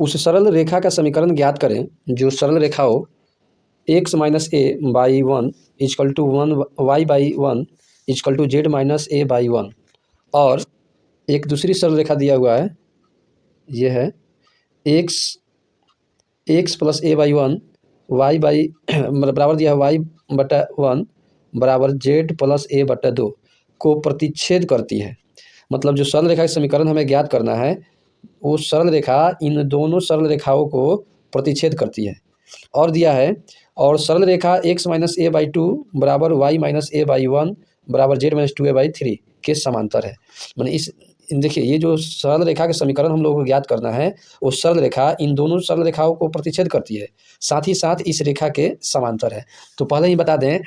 उस सरल रेखा का समीकरण ज्ञात करें जो सरल रेखा हो x minus A by one equal to one y by one equal to z minus A by one. और एक दूसरी सरल रेखा दिया हुआ है, ये है x plus a by one y by मतलब बराबर दिया है वाई बटा वन बराबर जेड प्लस ए बटा दो को प्रतिच्छेद करती है। मतलब जो सरल रेखा का समीकरण हमें ज्ञात करना है, वो सरल रेखा इन दोनों सरल रेखाओं को प्रतिच्छेद करती है। और दिया है और सरल रेखा x minus A by two बराबर Y minus A by one बराबर Z minus two A by three के समांतर है। मैंने इस देखिए, ये जो सरल रेखा के समीकरण हम लोगों को ज्ञात करना है, वो सरल रेखा इन दोनों सरल रेखाओं को प्रतिच्छेद करती है, साथ ही साथ इस रेखा के समांतर है। तो पहले ही बता दें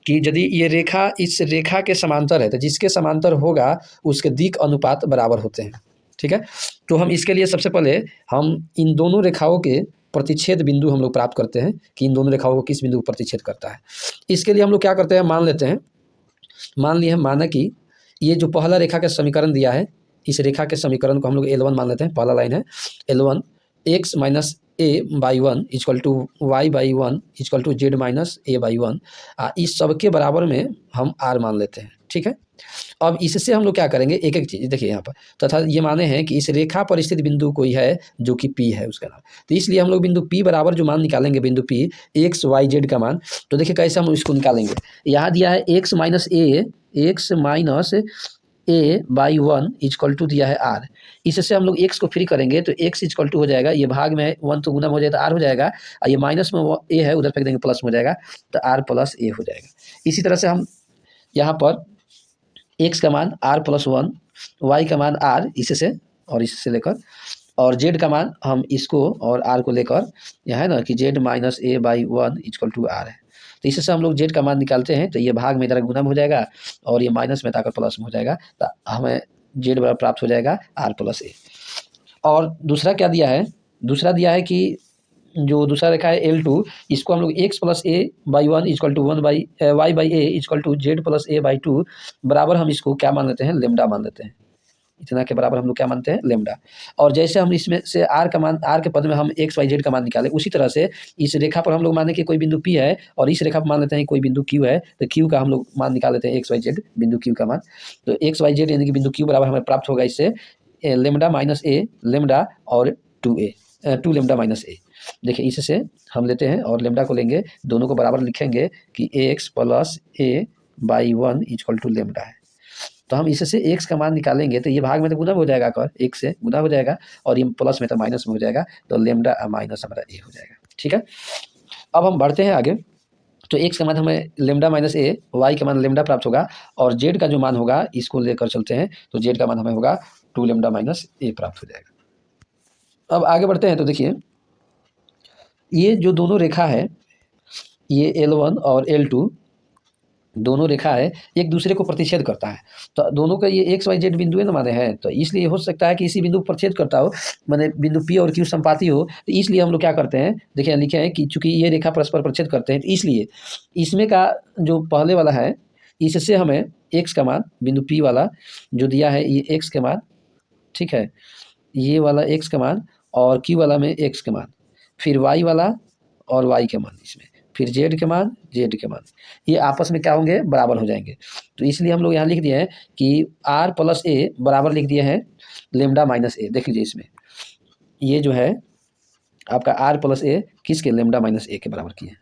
कि यदि ये रेखा इस रेखा के समांतर है तो जिसके समांतर होगा उसके दिक् अनुपात बराबर होते हैं। ठीक है, तो हम इसके लिए सबसे पहले हम इन दोनों रेखाओं के प्रतिच्छेद बिंदु हम लोग प्राप्त करते हैं कि इन दोनों रेखाओं को किस बिंदु को प्रतिच्छेद करता है। इसके लिए हम लोग क्या करते हैं, मान लेते हैं, मान लिए हम माना कि ये जो पहला रेखा का समीकरण दिया है, इस रेखा के समीकरण को हम लोग L1 मान लेते हैं। पहला लाइन है L1 x minus A by one equal to y by one equal to z minus A by one. इस सब के बराबर में हम R मान लेते हैं। ठीक है, अब इससे हम लोग क्या करेंगे, एक एक चीज़ देखिए यहाँ पर, तथा ये माने हैं कि इस रेखा पर स्थित बिंदु कोई है जो कि P है उसका नाम। तो इसलिए हम लोग बिंदु P बराबर जो मान निकालेंगे, बिंदु P एक्स वाई जेड का मान, तो देखिए कैसे हम इसको निकालेंगे। यहाँ दिया है x minus A by one equal to दिया है R। इससे हम लोग x को फ्री करेंगे तो x इजकल टू हो जाएगा, ये भाग में वन तो गुना हो जाएगा तो R हो जाएगा, और ये माइनस में a है उधर फेंक देंगे प्लस में हो जाएगा तो R प्लस a हो जाएगा। इसी तरह से हम यहाँ पर x का मान R प्लस वन, वाई का मान R इससे और इससे लेकर, और z का मान हम इसको और R को लेकर, यह है ना कि z minus A by one equal to R है। तो इससे हम लोग z का मान निकालते हैं तो ये भाग में इधर गुना में हो जाएगा और ये माइनस में ताकर प्लस में हो जाएगा, तो हमें z बराबर प्राप्त हो जाएगा R प्लस ए। और दूसरा क्या दिया है, दूसरा दिया है कि जो दूसरा रेखा है L2, इसको हम लोग x plus a by one equal to one by y by a equal to z plus a by two बराबर हम इसको क्या मान लेते हैं, लेमडा मान लेते हैं। इतना के बराबर हम लोग क्या मानते हैं, लेमडा। और जैसे हम इसमें से R का मान, R के पद में हम एक्स वाई जेड का मान निकाले, उसी तरह से इस रेखा पर हम लोग माने कि कोई बिंदु P है और इस रेखा पर मान लेते हैं कोई बिंदु Q है, तो Q का हम लोग मान निकाल लेते हैं एक्स वाई जेड, बिंदु Q का मान। तो एक्स वाई जेड यानी कि बिंदु Q बराबर हमें प्राप्त होगा इससे लेमडा माइनस ए लेमडा और टू लेमडा माइनस ए। देखिए इससे हम लेते हैं और लेमडा को लेंगे, दोनों को बराबर लिखेंगे कि x plus a by one equal to lambda है। तो हम इससे x का मान निकालेंगे तो ये भाग में तो गुना हो जाएगा, कर एक से गुना हो जाएगा और ये प्लस में तो माइनस में हो जाएगा, तो लेमडा माइनस हमारा ए हो जाएगा। ठीक है, अब हम बढ़ते हैं आगे। तो x का मान हमें लेमडा माइनस ए, वाई का मान लेमडा प्राप्त होगा और जेड का जो मान होगा इसको लेकर चलते हैं, तो जेड का मान हमें होगा टू लेमडा माइनस ए प्राप्त हो जाएगा। अब आगे बढ़ते हैं तो देखिए, ये जो दोनों रेखा है, ये L1 और L2 दोनों रेखा है, एक दूसरे को प्रतिच्छेद करता है। तो दोनों का ये एक्स वाई जेड बिंदु न माने हैं, तो इसलिए हो सकता है कि इसी बिंदु को प्रतिच्छेद करता हो, माने बिंदु P और Q संपाती हो। तो इसलिए हम लोग क्या करते हैं, देखिए लिखे हैं कि चूंकि ये रेखा परस्पर प्रतिच्छेद करते हैं, तो इसलिए इसमें का जो पहले वाला है, इससे हमें एक्स का मान, बिंदु P वाला जो दिया है ये एक्स के मान, ठीक है, ये वाला एक्स का मान और Q वाला में एक्स के मान, फिर वाई वाला और वाई के मान, इसमें फिर जेड के मान जेड के मान, ये आपस में क्या होंगे, बराबर हो जाएंगे। तो इसलिए हम लोग यहाँ लिख दिए हैं कि R प्लस ए बराबर लिख दिए हैं लेमडा माइनस ए। देख लीजिए इसमें ये जो है आपका R प्लस ए किसके, लेमडा माइनस ए के बराबर किए।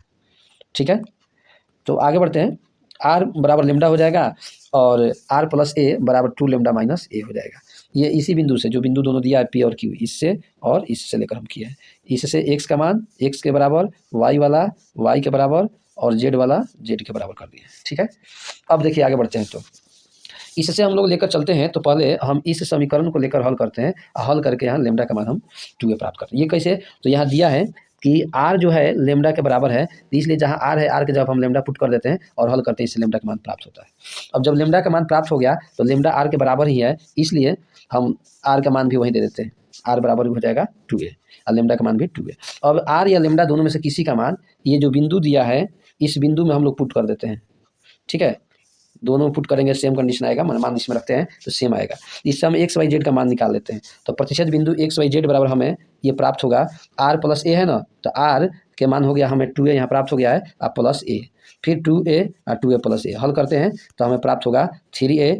ठीक है, तो आगे बढ़ते हैं। R बराबर लेमडा हो जाएगा और R प्लस ए बराबर टू लेमडा माइनस ए हो जाएगा। ये इसी बिंदु से, जो बिंदु दोनों दिया है P और Q, इससे और इससे लेकर हम किए हैं। इससे x का मान x के बराबर, y वाला y के बराबर और z वाला z के बराबर कर दिए। ठीक है, अब देखिए आगे बढ़ते हैं। तो इससे हम लोग लेकर चलते हैं, तो पहले हम इस समीकरण को लेकर हल करते हैं, हल करके यहाँ लेमडा का मान हम 2a प्राप्त करते हैं। ये कैसे, तो यहाँ दिया है कि R जो है लेमडा के बराबर है, तो इसलिए जहाँ R है, R के जब हम लेमडा पुट कर देते हैं और हल करते हैं, इससे लेमडा का मान प्राप्त होता है। अब जब लेमडा का मान प्राप्त हो गया तो लेमडा R के बराबर ही है, इसलिए हम R का मान भी वहीं दे देते हैं, R बराबर हो जाएगा 2a और लेमडा का मान भी 2a। अब R या लेमडा दोनों में से किसी का मान, ये जो बिंदु दिया है इस बिंदु में हम लोग पुट कर देते हैं। ठीक है, दोनों पुट करेंगे सेम कंडीशन आएगा, मान इसमें रखते हैं तो सेम आएगा। इससे हम एक्स वाई जेड का मान निकाल लेते हैं। तो प्रतिशत बिंदु एक्स वाई जेड बराबर हमें ये प्राप्त होगा। आर प्लस ए है ना, तो आर के मान हो गया हमें 2a यहाँ प्राप्त हो गया है और प्लस ए, फिर 2a और 2a प्लस ए हल करते हैं तो हमें प्राप्त होगा 3a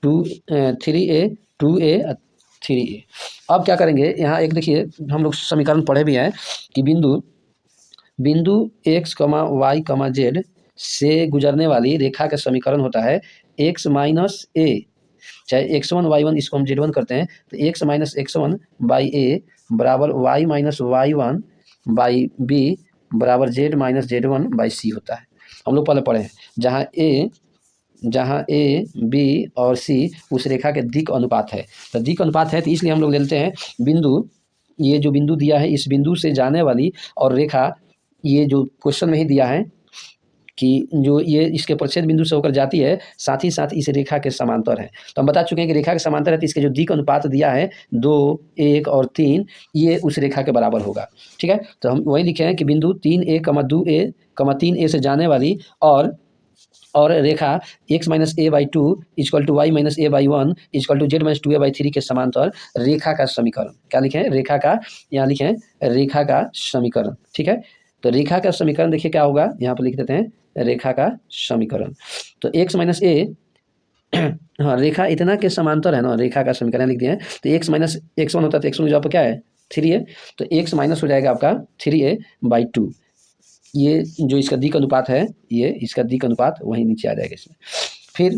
2a 3a। अब क्या करेंगे, यहाँ एक देखिए हम लोग समीकरण पढ़े भी हैं कि बिंदु x, y, z से गुजरने वाली रेखा का समीकरण होता है x माइनस ए, चाहे x1 y1 इसको हम z1 करते हैं तो x minus x1 by a बराबर y minus y1 by b बराबर z minus z1 by c होता है। हम लोग पहले पढ़े हैं जहाँ ए बी और सी उस रेखा के दिक् अनुपात है, तो दिक् अनुपात है तो इसलिए हम लोग ले लेते हैं बिंदु, ये जो बिंदु दिया है इस बिंदु से जाने वाली और रेखा, ये जो क्वेश्चन में ही दिया है कि जो ये इसके प्रच्छेद बिंदु से होकर जाती है साथ ही साथ इस रेखा के समांतर है। तो हम बता चुके हैं कि रेखा के समांतर है तो इसके जो दिक् अनुपात दिया है 2, 1 और 3 ये उस रेखा के बराबर होगा। ठीक है, तो हम वही लिखे हैं कि बिंदु 3a, 2a, 3a से जाने वाली और रेखा x minus A by 2 equal to y minus A by 1 equal to z minus 2a by 3 के समांतर रेखा का समीकरण। क्या लिखे हैं, रेखा का, यहाँ लिखे हैं रेखा का समीकरण। ठीक है, तो रेखा का समीकरण देखिए क्या होगा, यहाँ पर लिख देते हैं रेखा का समीकरण। तो x माइनस ए हाँ रेखा इतना के समांतर है ना, रेखा का समीकरण लिख दिए हैं। तो x माइनस x1 होता है तो x1 जवाब क्या है 3a, तो x माइनस हो जाएगा आपका 3a बाई 2। ये जो इसका दिक् अनुपात है, ये इसका दिक् अनुपात वहीं नीचे आ जाएगा इसमें। फिर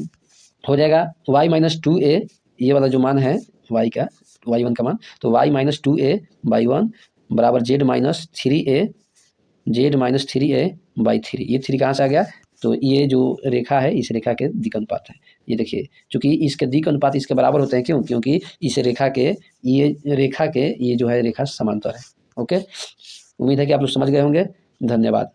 हो जाएगा y माइनस 2a, ये वाला जो मान है y का, y1 का मान, तो y माइनस 2a बाई 1 बराबर z माइनस 3a बाई 3। ये 3 कहाँ से आ गया, तो ये जो रेखा है इस रेखा के दिक् अनुपात है। ये देखिए चूंकि इसके दिक् अनुपात इसके बराबर होते हैं, क्यों, क्योंकि इस रेखा के ये जो है रेखा समांतर है। ओके, उम्मीद है कि आप लोग समझ गए होंगे। धन्यवाद।